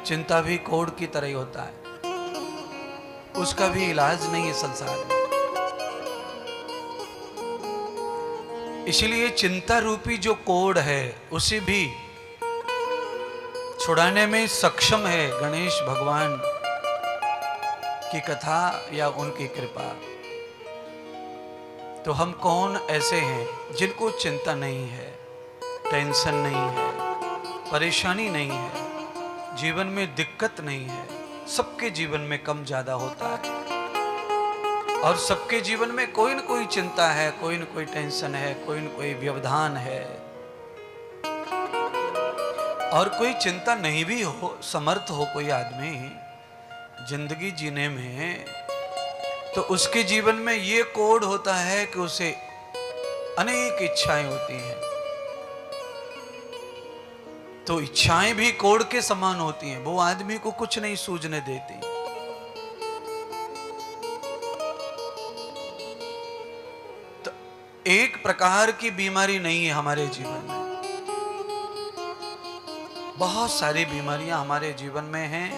चिंता भी कोढ़ की तरह ही होता है, उसका भी इलाज नहीं है संसार में। इसलिए चिंता रूपी जो कोढ़ है उसे भी छुड़ाने में सक्षम है गणेश भगवान की कथा या उनकी कृपा। तो हम कौन ऐसे हैं जिनको चिंता नहीं है, टेंशन नहीं है, परेशानी नहीं है, जीवन में दिक्कत नहीं है। सबके जीवन में कम ज्यादा होता है और सबके जीवन में कोई न कोई चिंता है, कोई न कोई टेंशन है, कोई न कोई व्यवधान है। और कोई चिंता नहीं भी हो, समर्थ हो कोई आदमी जिंदगी जीने में, तो उसके जीवन में ये कोड होता है कि उसे अनेक इच्छाएं होती हैं। तो इच्छाएं भी कोड के समान होती हैं, वो आदमी को कुछ नहीं सूझने देती। तो एक प्रकार की बीमारी नहीं है हमारे जीवन में, बहुत सारी बीमारियां हमारे जीवन में हैं।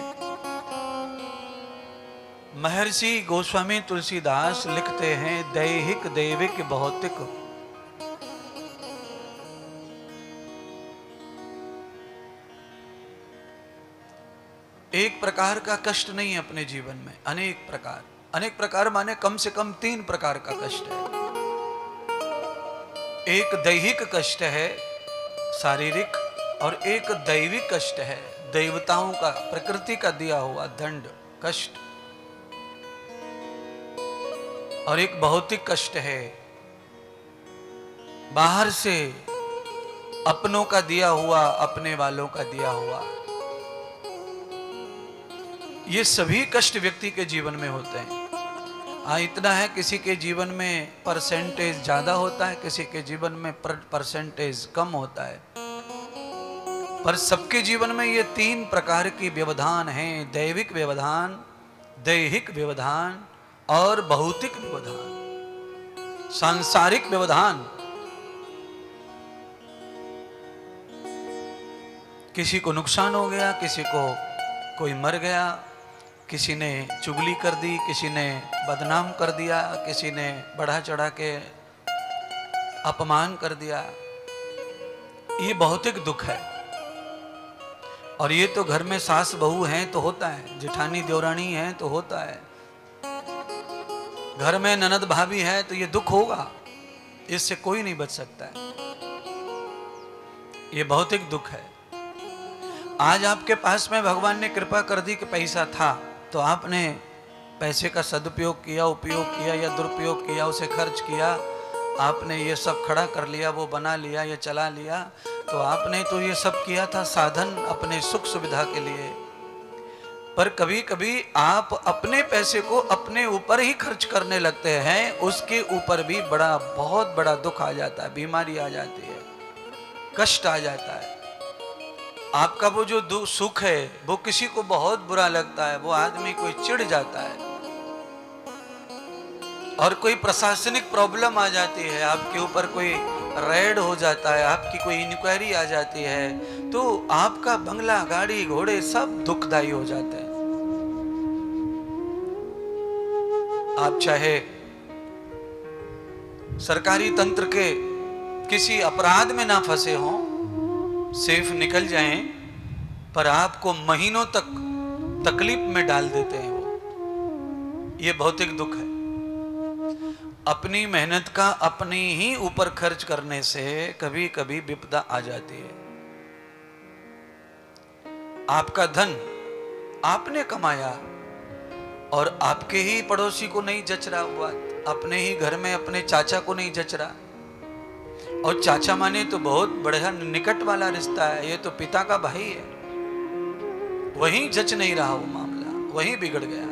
महर्षि गोस्वामी तुलसीदास लिखते हैं, दैहिक दैविक भौतिक। एक प्रकार का कष्ट नहीं है अपने जीवन में, अनेक प्रकार। अनेक प्रकार माने कम से कम 3 प्रकार का कष्ट है। एक दैहिक कष्ट है शारीरिक, और एक दैविक कष्ट है देवताओं का, प्रकृति का दिया हुआ दंड कष्ट, और एक भौतिक कष्ट है बाहर से अपनों का दिया हुआ, अपने वालों का दिया हुआ। ये सभी कष्ट व्यक्ति के जीवन में होते हैं। हाँ, इतना है किसी के जीवन में परसेंटेज ज्यादा होता है, किसी के जीवन में परसेंटेज कम होता है, पर सबके जीवन में ये 3 प्रकार की व्यवधान हैं, दैविक व्यवधान, दैहिक व्यवधान और भौतिक व्यवधान, सांसारिक व्यवधान। किसी को नुकसान हो गया, किसी को कोई मर गया, किसी ने चुगली कर दी, किसी ने बदनाम कर दिया, किसी ने बढ़ा चढ़ा के अपमान कर दिया। ये भौतिक दुख है। और ये तो घर में सास बहू हैं तो होता है, जेठानी देवरानी है तो होता है, घर में ननद भाभी है तो ये दुख होगा, इससे कोई नहीं बच सकता है। ये भौतिक दुख है। आज आपके पास में भगवान ने कृपा कर दी कि पैसा था, तो आपने पैसे का सदुपयोग किया, उपयोग किया या दुरुपयोग किया, उसे खर्च किया, आपने ये सब खड़ा कर लिया, वो बना लिया या चला लिया, तो आपने तो ये सब किया था साधन अपने सुख सुविधा के लिए। पर कभी कभी आप अपने पैसे को अपने ऊपर ही खर्च करने लगते हैं, उसके ऊपर भी बहुत बड़ा दुख आ जाता है, बीमारी आ जाती है, कष्ट आ जाता है। आपका वो जो सुख है वो किसी को बहुत बुरा लगता है, वो आदमी कोई चिढ़ जाता है। और कोई प्रशासनिक प्रॉब्लम आ जाती है, आपके ऊपर कोई रेड हो जाता है, आपकी कोई इंक्वायरी आ जाती है, तो आपका बंगला, गाड़ी, घोड़े सब दुखदायी हो जाते हैं। आप चाहे सरकारी तंत्र के किसी अपराध में ना फंसे हों, सेफ निकल जाएं, पर आपको महीनों तक तकलीफ में डाल देते हैं वो। ये भौतिक दुख है। अपनी मेहनत का अपने ही ऊपर खर्च करने से कभी कभी विपदा आ जाती है। आपका धन आपने कमाया और आपके ही पड़ोसी को नहीं जच रहा हुआ, अपने ही घर में अपने चाचा को नहीं जच रहा। और चाचा माने तो बहुत बढ़िया निकट वाला रिश्ता है, ये तो पिता का भाई है, वहीं जच नहीं रहा वो मामला, वहीं बिगड़ गया।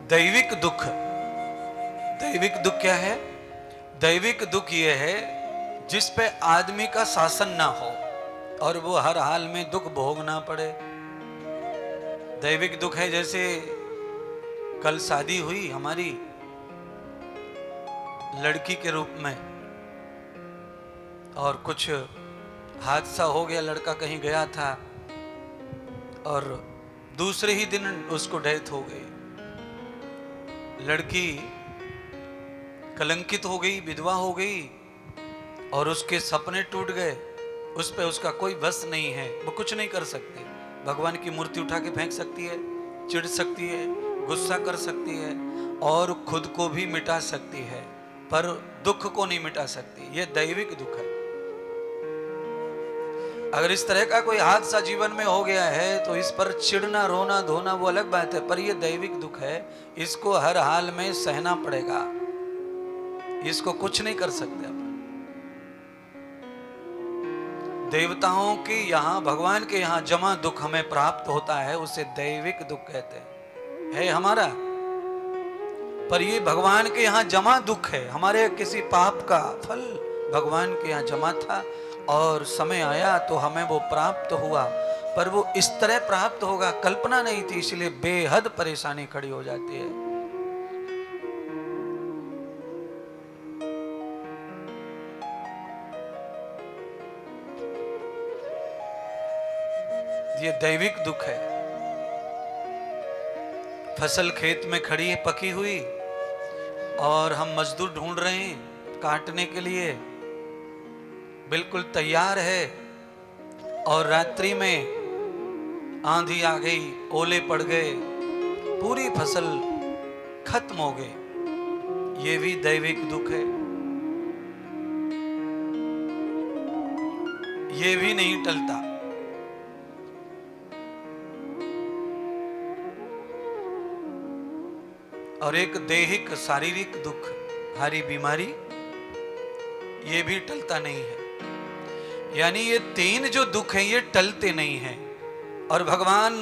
दैविक दुख, दैविक दुख क्या है? दैविक दुख यह है जिस पे आदमी का शासन ना हो और वो हर हाल में दुख भोगना पड़े। दैविक दुख है जैसे कल शादी हुई हमारी लड़की के रूप में, और कुछ हादसा हो गया, लड़का कहीं गया था और दूसरे ही दिन उसको डेथ हो गई। लड़की कलंकित हो गई, विधवा हो गई और उसके सपने टूट गए। उस पे उसका कोई बस नहीं है, वो कुछ नहीं कर सकती। भगवान की मूर्ति उठा के फेंक सकती है, चिढ़ सकती है, गुस्सा कर सकती है और खुद को भी मिटा सकती है, पर दुख को नहीं मिटा सकती। ये दैविक दुख है। अगर इस तरह का कोई हादसा जीवन में हो गया है तो इस पर चिढ़ना, रोना, धोना वो अलग बात है, पर ये दैविक दुख है। इसको हर हाल में सहना पड़ेगा, इसको कुछ नहीं कर सकते अपन। देवताओं के यहाँ, भगवान के यहाँ जमा दुख हमें प्राप्त होता है, उसे दैविक दुख कहते हैं। है हमारा, पर ये भगवान के यहाँ जमा दुख है। हमारे किसी पाप का फल भगवान के यहाँ जमा था और समय आया तो हमें वो प्राप्त हुआ, पर वो इस तरह प्राप्त होगा कल्पना नहीं थी, इसलिए बेहद परेशानी खड़ी हो जाती है। ये दैविक दुख है। फसल खेत में खड़ी है पकी हुई और हम मजदूर ढूंढ रहे हैं काटने के लिए, बिल्कुल तैयार है और रात्रि में आंधी आ गई, ओले पड़ गए, पूरी फसल खत्म हो गई। ये भी दैविक दुख है। ये भी नहीं टलता। और एक दैहिक शारीरिक दुख, भारी बीमारी, ये भी टलता नहीं है। यानी ये तीन जो दुख हैं ये टलते नहीं हैं। और भगवान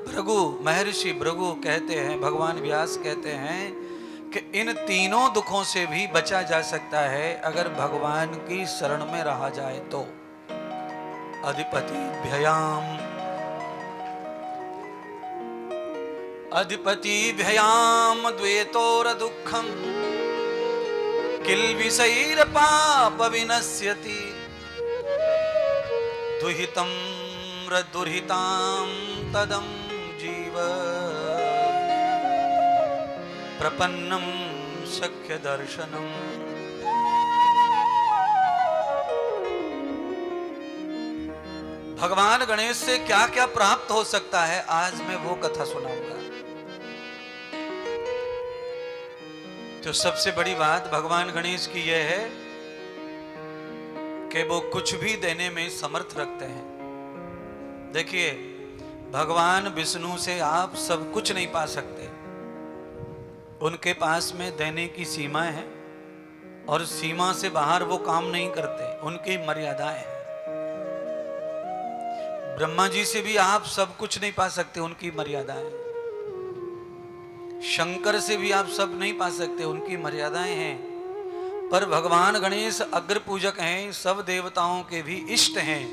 भृगु, महर्षि भृगु कहते हैं, भगवान व्यास कहते हैं कि इन तीनों दुखों से भी बचा जा सकता है अगर भगवान की शरण में रहा जाए तो। अधिपति भयाम, अधिपति भयाम द्वेतोर दुखम किल्बिषैर पाप विनश्यति दुहितं दुर्हितां तदं जीव प्रपन्नं सख्य दर्शनम। भगवान गणेश से क्या क्या प्राप्त हो सकता है, आज मैं वो कथा सुनाऊंगा। तो सबसे बड़ी बात भगवान गणेश की यह है कि वो कुछ भी देने में समर्थ रखते हैं। देखिए, भगवान विष्णु से आप सब कुछ नहीं पा सकते, उनके पास में देने की सीमाएं हैं और सीमा से बाहर वो काम नहीं करते, उनकी मर्यादाएं हैं। ब्रह्मा जी से भी आप सब कुछ नहीं पा सकते, उनकी मर्यादाएं। शंकर से भी आप सब नहीं पा सकते, उनकी मर्यादाएं हैं। पर भगवान गणेश अग्र पूजक हैं, सब देवताओं के भी इष्ट हैं,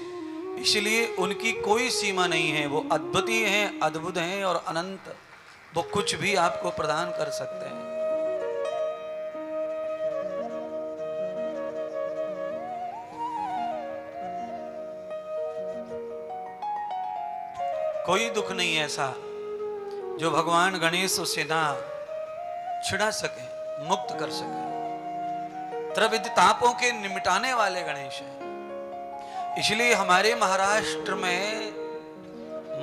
इसलिए उनकी कोई सीमा नहीं है। वो अद्वितीय हैं, अद्भुत हैं और अनंत। वो कुछ भी आपको प्रदान कर सकते हैं। कोई दुख नहीं है ऐसा जो भगवान गणेश उसे ना छिड़ा सके, मुक्त कर सके। त्रिविध तापों के निमिटाने वाले गणेश हैं। इसलिए हमारे महाराष्ट्र में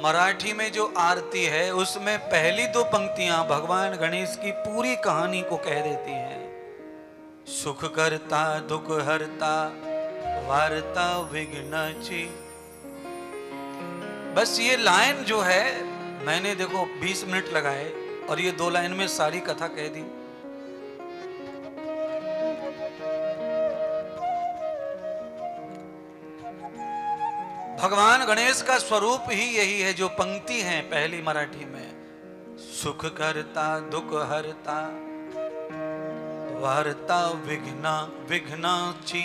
मराठी में जो आरती है उसमें पहली दो पंक्तियां भगवान गणेश की पूरी कहानी को कह देती हैं। सुख करता दुख हरता वार्ता विघ्नाची। बस ये लाइन जो है, मैंने देखो 20 मिनट लगाए और ये 2 लाइन में सारी कथा कह दी। भगवान गणेश का स्वरूप ही यही है जो पंक्ति है पहली मराठी में। सुख करता दुख हरता वार्ता विघ्ना विघ्नाची।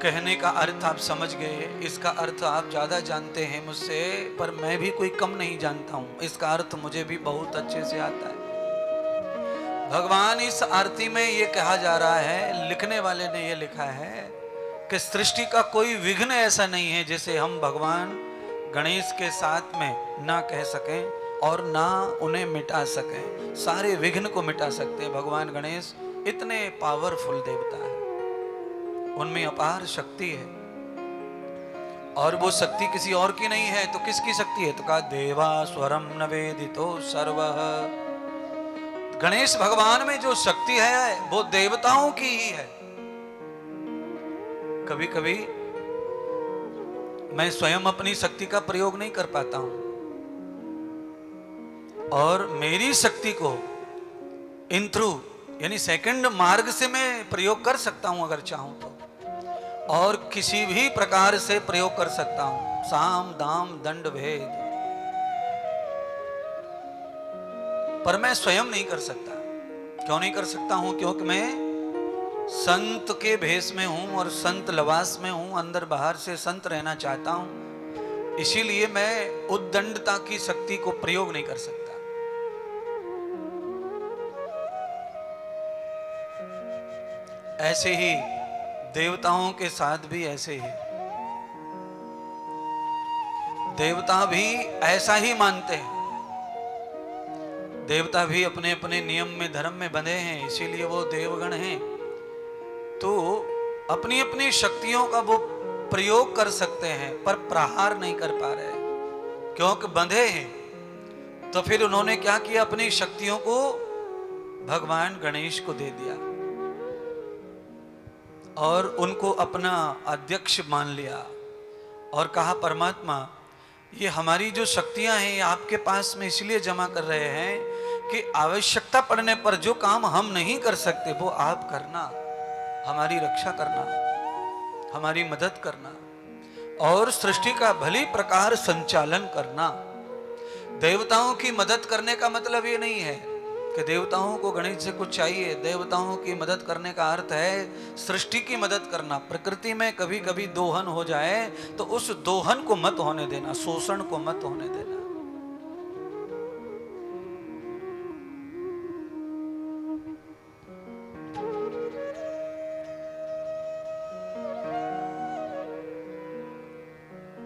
कहने का अर्थ आप समझ गए, इसका अर्थ आप ज्यादा जानते हैं मुझसे, पर मैं भी कोई कम नहीं जानता हूं, इसका अर्थ मुझे भी बहुत अच्छे से आता है। भगवान इस आरती में ये कहा जा रहा है, लिखने वाले ने ये लिखा है कि सृष्टि का कोई विघ्न ऐसा नहीं है जिसे हम भगवान गणेश के साथ में ना कह सकें और ना उन्हें मिटा सकें। सारे विघ्न को मिटा सकते हैं। भगवान गणेश इतने पावरफुल देवता है, उनमें अपार शक्ति है, और वो शक्ति किसी और की नहीं है। तो किसकी शक्ति है? तो कहा देवा स्वरम नवेदितो सर्वः। गणेश भगवान में जो शक्ति है वो देवताओं की ही है। कभी कभी मैं स्वयं अपनी शक्ति का प्रयोग नहीं कर पाता हूं, और मेरी शक्ति को इन थ्रू यानी सेकंड मार्ग से मैं प्रयोग कर सकता हूं अगर चाहूं तो, और किसी भी प्रकार से प्रयोग कर सकता हूं। साम दाम दंड भेद, पर मैं स्वयं नहीं कर सकता। क्यों नहीं कर सकता हूं? क्योंकि मैं संत के भेष में हूं और संत लबास में हूं, अंदर बाहर से संत रहना चाहता हूं, इसीलिए मैं उद्दंडता की शक्ति को प्रयोग नहीं कर सकता। ऐसे ही देवताओं के साथ भी ऐसे ही, देवता भी ऐसा ही मानते हैं। देवता भी अपने अपने नियम में धर्म में बंधे हैं, इसीलिए वो देवगण हैं। तो अपनी अपनी शक्तियों का वो प्रयोग कर सकते हैं, पर प्रहार नहीं कर पा रहे क्योंकि बंधे हैं। तो फिर उन्होंने क्या किया? अपनी शक्तियों को भगवान गणेश को दे दिया और उनको अपना अध्यक्ष मान लिया और कहा परमात्मा, ये हमारी जो शक्तियां हैं ये आपके पास में इसलिए जमा कर रहे हैं कि आवश्यकता पड़ने पर जो काम हम नहीं कर सकते वो आप करना, हमारी रक्षा करना, हमारी मदद करना और सृष्टि का भली प्रकार संचालन करना। देवताओं की मदद करने का मतलब ये नहीं है कि देवताओं को गणेश से कुछ चाहिए। देवताओं की मदद करने का अर्थ है सृष्टि की मदद करना। प्रकृति में कभी कभी दोहन हो जाए तो उस दोहन को मत होने देना, शोषण को मत होने देना।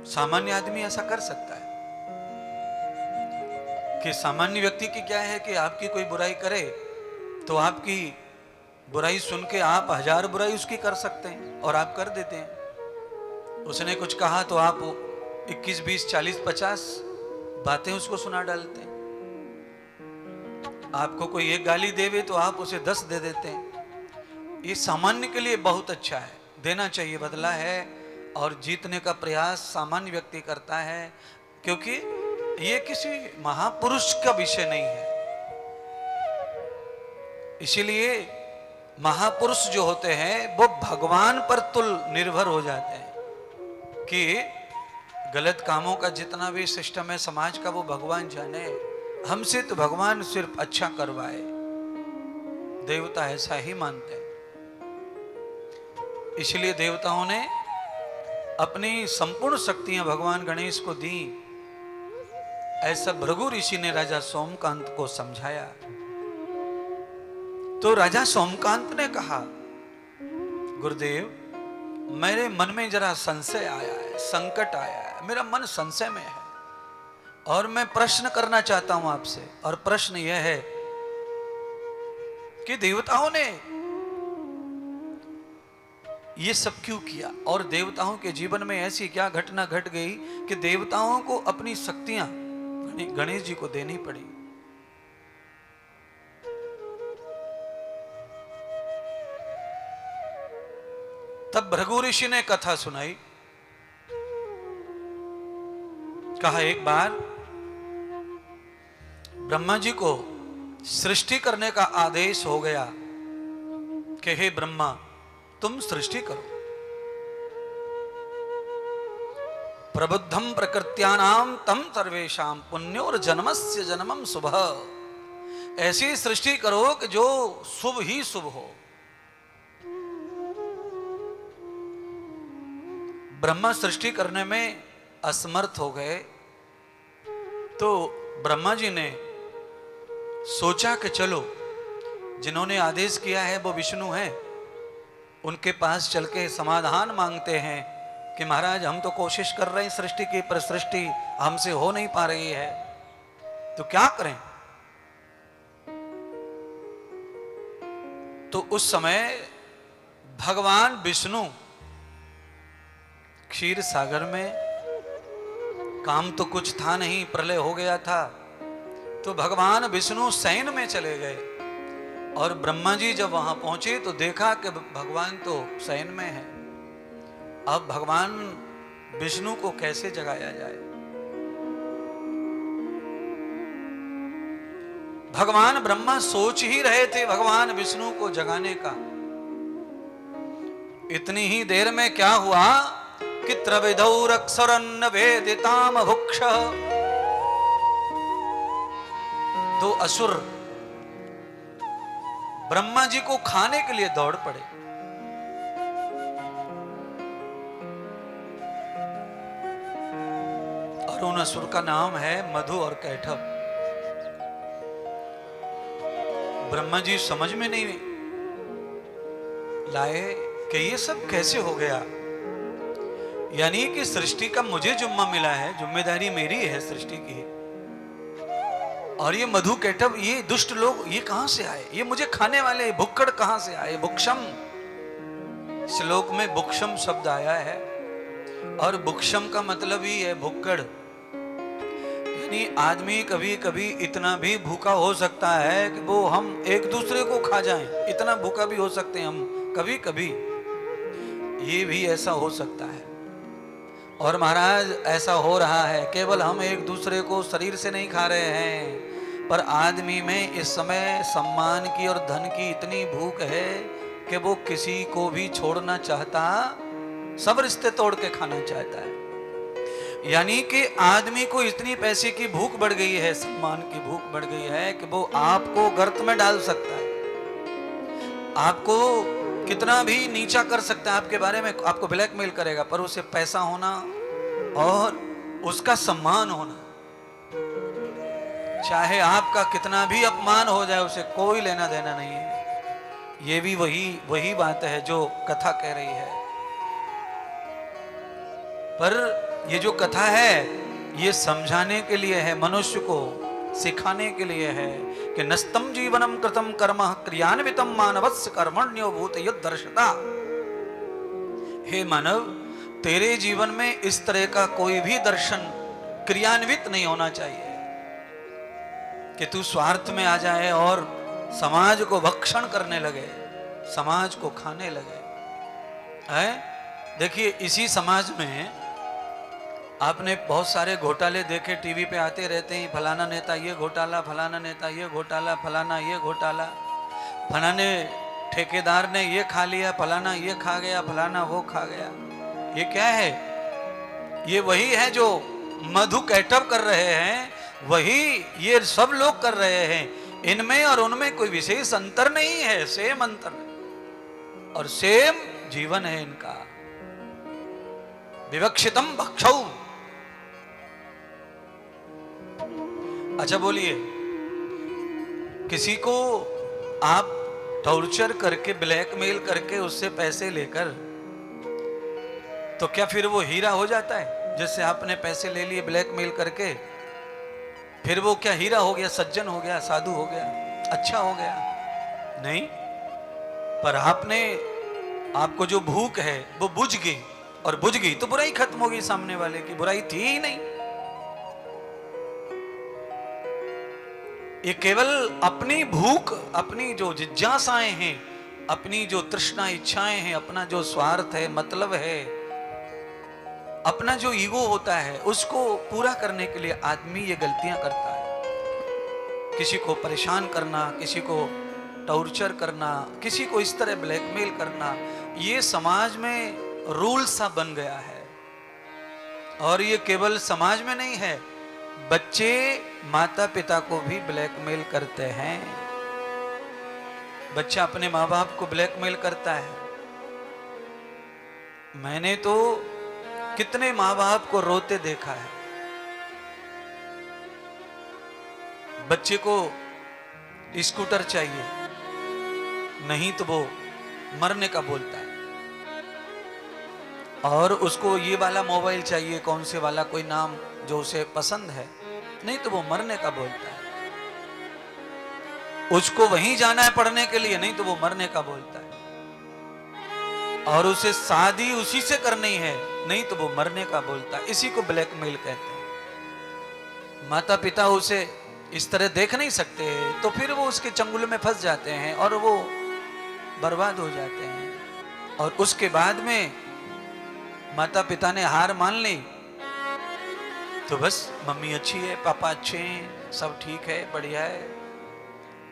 सामान्य आदमी ऐसा कर सकता है कि सामान्य व्यक्ति की क्या है कि आपकी कोई बुराई करे तो आपकी बुराई सुन के आप 1000 बुराई उसकी कर सकते हैं और आप कर देते हैं। उसने कुछ कहा तो आप 21, 20, 40, 50 बातें उसको सुना डालते हैं। आपको कोई एक गाली देवे तो आप उसे 10 दे देते हैं। ये सामान्य के लिए बहुत अच्छा है, देना चाहिए, बदला है, और जीतने का प्रयास सामान्य व्यक्ति करता है, क्योंकि ये किसी महापुरुष का विषय नहीं है। इसीलिए महापुरुष जो होते हैं वो भगवान पर तुल निर्भर हो जाते हैं कि गलत कामों का जितना भी सिस्टम है समाज का वो भगवान जाने, हमसे तो भगवान सिर्फ अच्छा करवाए। देवता ऐसा ही मानते हैं। इसलिए देवताओं ने अपनी संपूर्ण शक्तियां भगवान गणेश को दी। ऐसा भृगु ऋषि ने राजा सोमकांत को समझाया। तो राजा सोमकांत ने कहा, गुरुदेव, मेरे मन में जरा संशय आया है, संकट आया है, मेरा मन संशय में है और मैं प्रश्न करना चाहता हूं आपसे। और प्रश्न यह है कि देवताओं ने ये सब क्यों किया, और देवताओं के जीवन में ऐसी क्या घटना घट गई कि देवताओं को अपनी शक्तियां गणेश जी को देनी पड़ी। तब भृगु ऋषि ने कथा सुनाई। कहा, एक बार ब्रह्मा जी को सृष्टि करने का आदेश हो गया कि हे ब्रह्मा, तुम सृष्टि करो। प्रबुद्धम प्रकृत्यानाम तम सर्वेशाम पुण्योर जन्मस्य जन्मम शुभ। ऐसी सृष्टि करो कि जो शुभ ही शुभ हो। ब्रह्मा सृष्टि करने में असमर्थ हो गए, तो ब्रह्मा जी ने सोचा कि चलो जिन्होंने आदेश किया है वो विष्णु हैं, उनके पास चल के समाधान मांगते हैं कि महाराज हम तो कोशिश कर रहे हैं सृष्टि की, पर सृष्टि हमसे हो नहीं पा रही है, तो क्या करें। तो उस समय भगवान विष्णु क्षीर सागर में, काम तो कुछ था नहीं, प्रलय हो गया था, तो भगवान विष्णु शयन में चले गए। और ब्रह्मा जी जब वहां पहुंचे तो देखा कि भगवान तो शयन में है। अब भगवान विष्णु को कैसे जगाया जाए। भगवान ब्रह्मा सोच ही रहे थे भगवान विष्णु को जगाने का। इतनी ही देर में क्या हुआ कि त्रविधौरक्षरन्न वेदिताम भुक्ष, दो असुर ब्रह्मा जी को खाने के लिए दौड़ पड़े। और उन असुर का नाम है मधु और कैठव। ब्रह्मा जी समझ में नहीं लाए कि ये सब कैसे हो गया। यानी कि सृष्टि का मुझे जुम्मा मिला है, जिम्मेदारी मेरी है सृष्टि की, और ये मधु कैटव, ये दुष्ट लोग ये कहां से आए, ये मुझे खाने वाले भुक्कड़ कहां से आए। भुक्षम, श्लोक में भुक्षम शब्द आया है, और भुक्षम का मतलब ही है भुक्कड़। यानी आदमी कभी कभी इतना भी भूखा हो सकता है कि वो हम एक दूसरे को खा जाएं, इतना भूखा भी हो सकते हैं हम कभी कभी, ये भी ऐसा हो सकता है। और महाराज ऐसा हो रहा है, केवल हम एक दूसरे को शरीर से नहीं खा रहे हैं, पर आदमी में इस समय सम्मान की और धन की इतनी भूख है कि वो किसी को भी छोड़ना चाहता, सब रिश्ते तोड़ के खाना चाहता है। यानी कि आदमी को इतनी पैसे की भूख बढ़ गई है, सम्मान की भूख बढ़ गई है कि वो आपको गर्त में डाल सकता है, आपको कितना भी नीचा कर सकता है, आपके बारे में आपको ब्लैकमेल करेगा, पर उसे पैसा होना और उसका सम्मान होना, चाहे आपका कितना भी अपमान हो जाए, उसे कोई लेना देना नहीं है। ये भी वही बात है जो कथा कह रही है। पर ये जो कथा है ये समझाने के लिए है, मनुष्य को सिखाने के लिए है कि नस्तम जीवनम कृतम कर्म क्रियान्वितम मानवस्य कर्मण्यो भूत यद्दर्शता। हे मानव, तेरे जीवन में इस तरह का कोई भी दर्शन क्रियान्वित नहीं होना चाहिए कि तू स्वार्थ में आ जाए और समाज को भक्षण करने लगे, समाज को खाने लगे। है देखिए, इसी समाज में आपने बहुत सारे घोटाले देखे, टीवी पे आते रहते हैं, फलाना नेता ये घोटाला, फलाना नेता ये घोटाला, फलाना ये घोटाला, फलाने ठेकेदार ने ये खा लिया, फलाना ये खा गया, फलाना वो खा गया। ये क्या है? ये वही है जो मधु कैटअप कर रहे हैं, वही ये सब लोग कर रहे हैं। इनमें और उनमें कोई विशेष अंतर नहीं है, सेम अंतर है और सेम जीवन है इनका। विवक्षितम भक्षौ। अच्छा बोलिए, किसी को आप टॉर्चर करके, ब्लैकमेल करके उससे पैसे लेकर, तो क्या फिर वो हीरा हो जाता है? जिससे आपने पैसे ले लिए ब्लैकमेल करके, फिर वो क्या हीरा हो गया, सज्जन हो गया, साधु हो गया, अच्छा हो गया? नहीं। पर आपको जो भूख है वो बुझ गई, और बुझ गई तो बुराई खत्म हो गई, सामने वाले की बुराई थी ही नहीं। ये केवल अपनी भूख, अपनी जो जिज्ञासाएं हैं, अपनी जो तृष्णा इच्छाएं हैं, अपना जो स्वार्थ है, मतलब है, अपना जो ईगो होता है, उसको पूरा करने के लिए आदमी ये गलतियां करता है। किसी को परेशान करना, किसी को टॉर्चर करना, किसी को इस तरह ब्लैकमेल करना, ये समाज में रूल सा बन गया है। और ये केवल समाज में नहीं है, बच्चे माता पिता को भी ब्लैकमेल करते हैं। बच्चा अपने माँ बाप को ब्लैकमेल करता है। मैंने तो कितने माँ बाप को रोते देखा है। बच्चे को स्कूटर चाहिए, नहीं तो वो मरने का बोलता है। और उसको ये वाला मोबाइल चाहिए, कौन से वाला, कोई नाम जो उसे पसंद है, नहीं तो वो मरने का बोलता है। उसको वहीं जाना है पढ़ने के लिए, नहीं तो वो मरने का बोलता है। और उसे शादी उसी से करनी है, नहीं तो वो मरने का बोलता है। इसी को ब्लैकमेल कहते हैं। माता पिता उसे इस तरह देख नहीं सकते, तो फिर वो उसके चंगुल में फंस जाते हैं और वो बर्बाद हो जाते हैं। और उसके बाद में माता पिता ने हार मान ली तो बस मम्मी अच्छी है, पापा अच्छे हैं, सब ठीक है, बढ़िया है,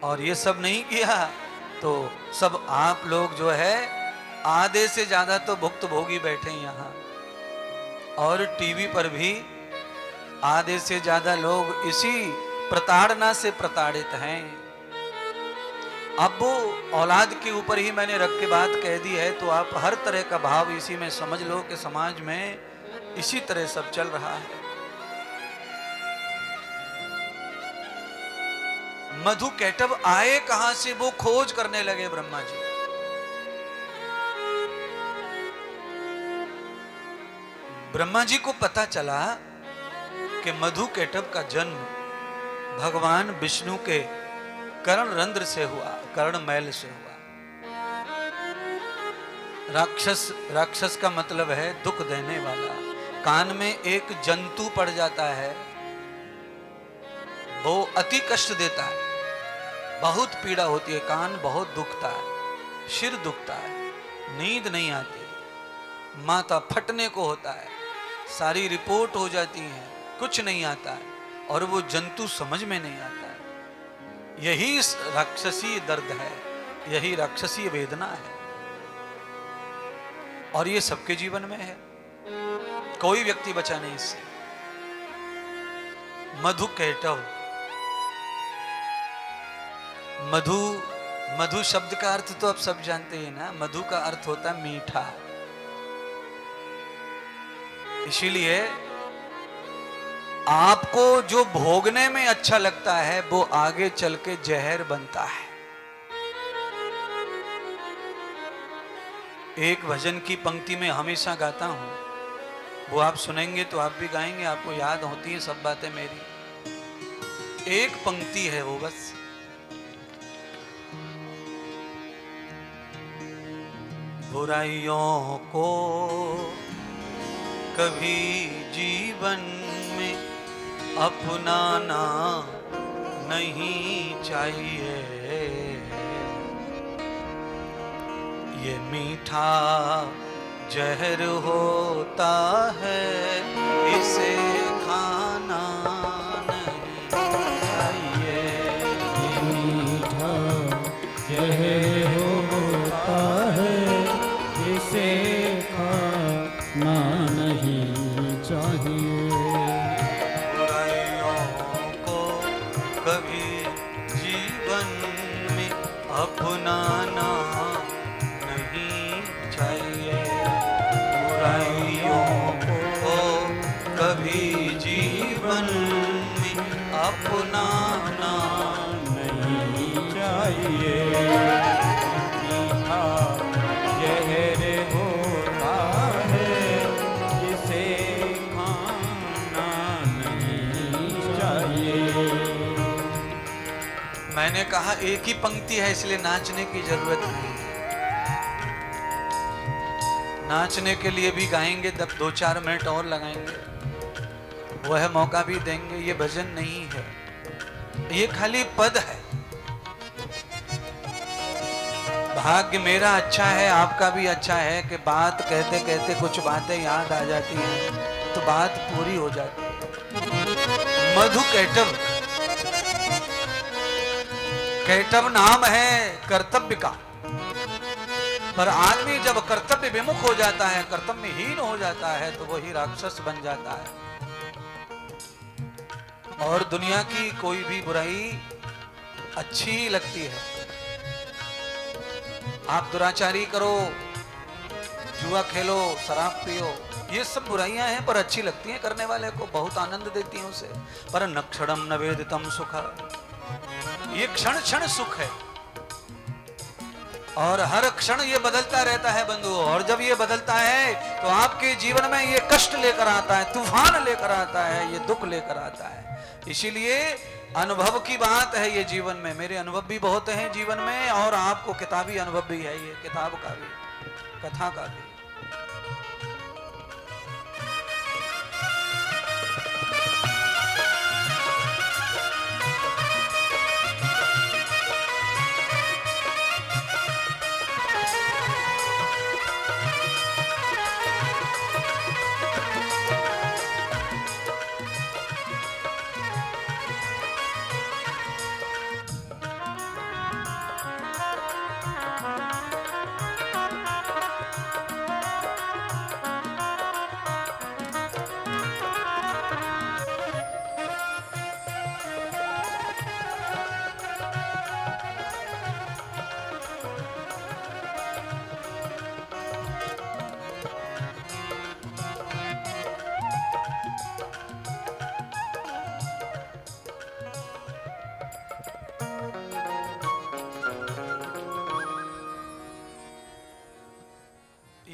और ये सब नहीं किया तो सब आप लोग जो है आधे से ज्यादा तो भुक्तभोगी बैठे यहाँ। और टीवी पर भी आधे से ज्यादा लोग इसी प्रताड़ना से प्रताड़ित हैं। अब वो औलाद के ऊपर ही मैंने रख के बात कह दी है, तो आप हर तरह का भाव इसी में समझ लो कि समाज में इसी तरह सब चल रहा है। मधु कैटभ आए कहां से, वो खोज करने लगे ब्रह्मा जी। ब्रह्मा जी को पता चला कि मधु कैटभ का जन्म भगवान विष्णु के कर्ण रंध्र से हुआ, कर्ण मैल से हुआ। राक्षस का मतलब है दुख देने वाला। कान में एक जंतु पड़ जाता है, वो अति कष्ट देता है, बहुत पीड़ा होती है, कान बहुत दुखता है, सिर दुखता है, नींद नहीं आती, माथा फटने को होता है, सारी रिपोर्ट हो जाती है, कुछ नहीं आता है, और वो जंतु समझ में नहीं आता है। यही राक्षसी दर्द है, यही राक्षसी वेदना है, और ये सबके जीवन में है, कोई व्यक्ति बचा नहीं इससे। मधु कैटभ, मधु शब्द का अर्थ तो आप सब जानते हैं ना। मधु का अर्थ होता है मीठा, इसीलिए आपको जो भोगने में अच्छा लगता है वो आगे चल के जहर बनता है। एक भजन की पंक्ति में हमेशा गाता हूं, वो आप सुनेंगे तो आप भी गाएंगे, आपको याद होती है सब बातें मेरी। एक पंक्ति है वो बस, बुराइयों को कभी जीवन में अपनाना नहीं चाहिए, ये मीठा जहर होता है, इसे खाना नहीं चाहिए। ये मीठा जहर होता है, इसे खाना नहीं चाहिए। बुराइयों को कभी जीवन में अपनाना नहीं चाहिए, बुराइयों को कभी जीवन में अपनाना नहीं चाहिए। मीठा जहर होता है, इसे खाना नहीं चाहिए। मैंने कहा एक ही पंक्ति है, इसलिए नाचने की जरूरत नहीं। नाचने के लिए भी गाएंगे, तब 2-4 मिनट और लगाएंगे, वह मौका भी देंगे। ये भजन नहीं है, ये खाली पद है। भाग्य मेरा अच्छा है, आपका भी अच्छा है कि बात कहते कहते कुछ बातें याद आ जाती हैं तो बात पूरी हो जाती है। मधु कैटभ, कैटभ नाम है कर्तव्य का, पर आदमी जब कर्तव्य विमुख हो जाता है, कर्तव्यहीन हो जाता है, तो वही राक्षस बन जाता है। और दुनिया की कोई भी बुराई अच्छी लगती है। आप दुराचारी करो, जुआ खेलो, शराब पियो, ये सब बुराइयां हैं पर अच्छी लगती हैं करने वाले को, बहुत आनंद देती हैं उसे। पर न क्षणम न वेदितम सुख, ये क्षण क्षण सुख है और हर क्षण ये बदलता रहता है बंधु। और जब ये बदलता है तो आपके जीवन में ये कष्ट लेकर आता है, तूफान लेकर आता है, ये दुख लेकर आता है। इसीलिए अनुभव की बात है ये जीवन में। मेरे अनुभव भी बहुत हैं जीवन में और आपको किताबी अनुभव भी है, ये किताब का भी, कथा का भी।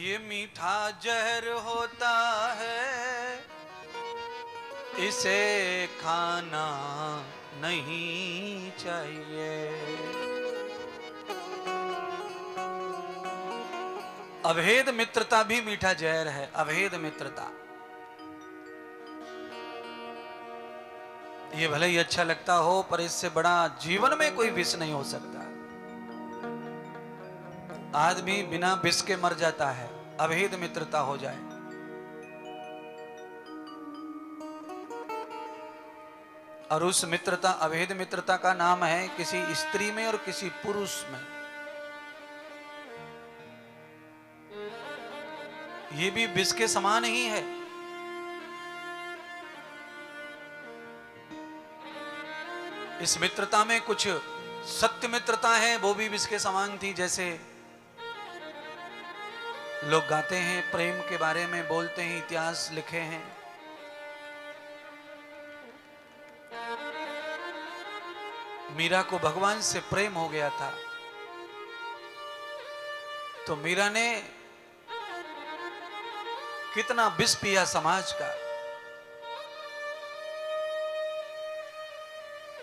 ये मीठा जहर होता है, इसे खाना नहीं चाहिए। अभेद मित्रता भी मीठा जहर है, अभेद मित्रता। ये भले ही अच्छा लगता हो पर इससे बड़ा जीवन में कोई विष नहीं हो सकता। आदमी बिना विष के मर जाता है, अभेद मित्रता हो जाए। और उस मित्रता, अभेद मित्रता का नाम है किसी स्त्री में और किसी पुरुष में। ये भी विष के समान ही है। इस मित्रता में कुछ सत्य मित्रता है, वो भी विष के समान थी। जैसे लोग गाते हैं प्रेम के बारे में, बोलते हैं, इतिहास लिखे हैं। मीरा को भगवान से प्रेम हो गया था तो मीरा ने कितना विष पिया समाज का,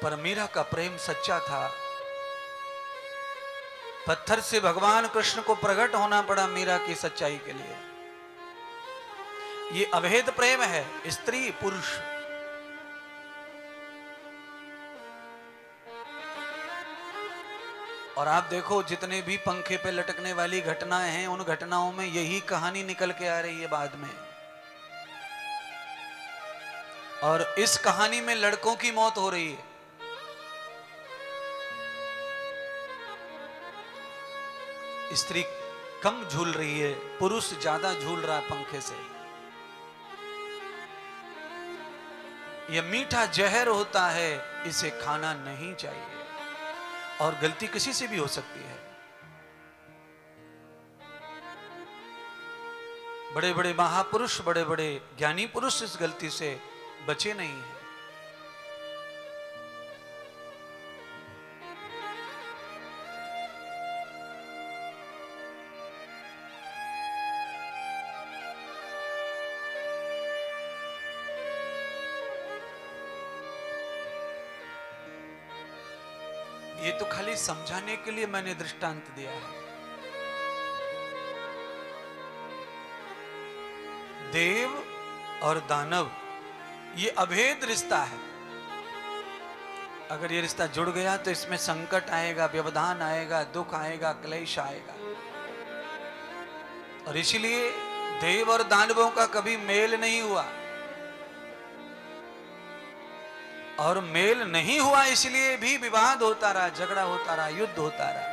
पर मीरा का प्रेम सच्चा था। पत्थर से भगवान कृष्ण को प्रकट होना पड़ा मीरा की सच्चाई के लिए। ये अभेद प्रेम है, स्त्री पुरुष। और आप देखो जितने भी पंखे पे लटकने वाली घटनाएं हैं, उन घटनाओं में यही कहानी निकल के आ रही है बाद में। और इस कहानी में लड़कों की मौत हो रही है। स्त्री कम झूल रही है, पुरुष ज्यादा झूल रहा है पंखे से। यह मीठा जहर होता है, इसे खाना नहीं चाहिए। और गलती किसी से भी हो सकती है। बड़े बड़े महापुरुष, बड़े बड़े ज्ञानी पुरुष इस गलती से बचे नहीं हैं। ये तो खाली समझाने के लिए मैंने दृष्टांत दिया है। देव और दानव ये अभेद रिश्ता है। अगर ये रिश्ता जुड़ गया तो इसमें संकट आएगा, व्यवधान आएगा, दुख आएगा, क्लेश आएगा। और इसीलिए देव और दानवों का कभी मेल नहीं हुआ। और मेल नहीं हुआ इसलिए भी विवाद होता रहा, झगड़ा होता रहा, युद्ध होता रहा।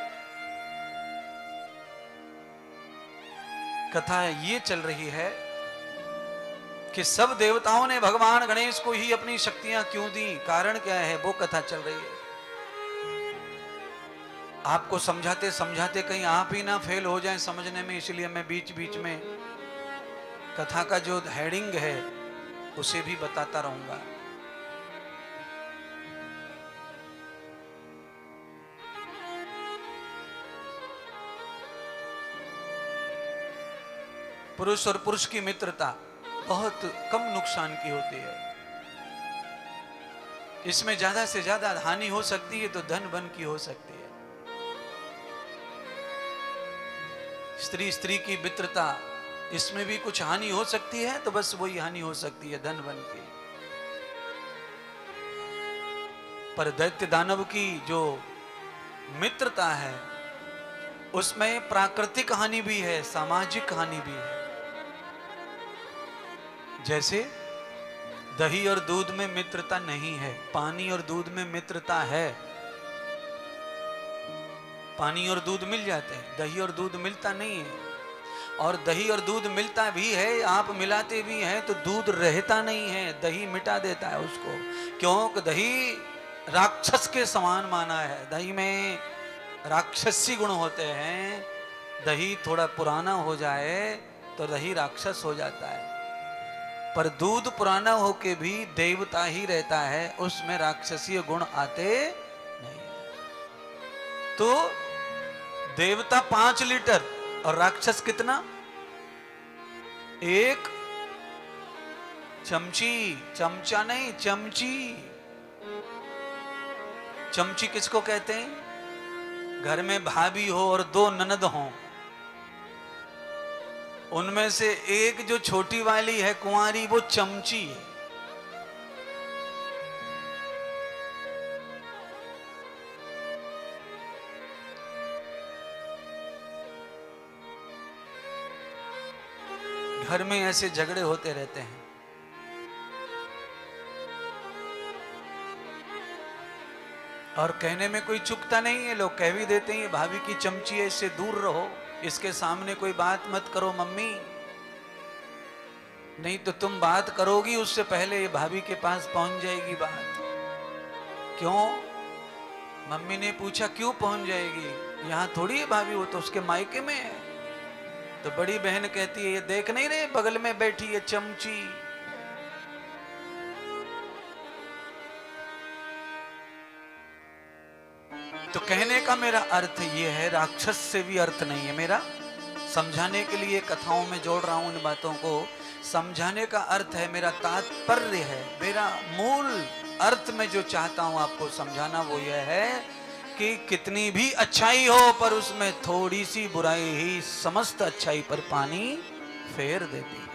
कथा ये चल रही है कि सब देवताओं ने भगवान गणेश को ही अपनी शक्तियां क्यों दी, कारण क्या है, वो कथा चल रही है। आपको समझाते समझाते कहीं आप ही ना फेल हो जाएं समझने में, इसलिए मैं बीच बीच में कथा का जो हेडिंग है उसे भी बताता रहूंगा। पुरुष और पुरुष की मित्रता बहुत कम नुकसान की होती है। इसमें ज्यादा से ज्यादा हानि हो सकती है तो धन बन की हो सकती है। स्त्री स्त्री की मित्रता, इसमें भी कुछ हानि हो सकती है तो बस वही हानि हो सकती है धन बन की। पर दैत्य दानव की जो मित्रता है उसमें प्राकृतिक हानि भी है, सामाजिक हानि भी है। जैसे दही और दूध में मित्रता नहीं है, पानी और दूध में मित्रता है। पानी और दूध मिल जाते हैं, दही और दूध मिलता नहीं है। और दही और दूध मिलता भी है, आप मिलाते भी हैं तो दूध रहता नहीं है, दही मिटा देता है उसको। क्योंकि दही राक्षस के समान माना है, दही में राक्षसी गुण होते हैं। दही थोड़ा पुराना हो जाए तो दही राक्षस हो जाता है, पर दूध पुराना होके भी देवता ही रहता है, उसमें राक्षसीय गुण आते नहीं है। तो देवता 5 लीटर और राक्षस कितना? 1 चमची, चमचा नहीं चमची। चमची किसको कहते हैं? घर में भाभी हो और 2 ननद हो, उनमें से एक जो छोटी वाली है कुंवारी, वो चमची है। घर में ऐसे झगड़े होते रहते हैं। और कहने में कोई चुकता नहीं है, लोग कह भी देते हैं भाभी की चमची है, इससे दूर रहो, इसके सामने कोई बात मत करो मम्मी, नहीं तो तुम बात करोगी उससे पहले ये भाभी के पास पहुंच जाएगी बात। क्यों? मम्मी ने पूछा क्यों पहुंच जाएगी, यहां थोड़ी है भाभी, वो तो उसके मायके में है। तो बड़ी बहन कहती है ये देख नहीं रहे बगल में बैठी है चमची। तो कहने का मेरा अर्थ ये है, राक्षस से भी अर्थ नहीं है मेरा। समझाने के लिए कथाओं में जोड़ रहा हूं इन बातों को, समझाने का अर्थ है, मेरा तात्पर्य है, मेरा मूल अर्थ में जो चाहता हूं आपको समझाना वो यह है कि कितनी भी अच्छाई हो पर उसमें थोड़ी सी बुराई ही समस्त अच्छाई पर पानी फेर देती है।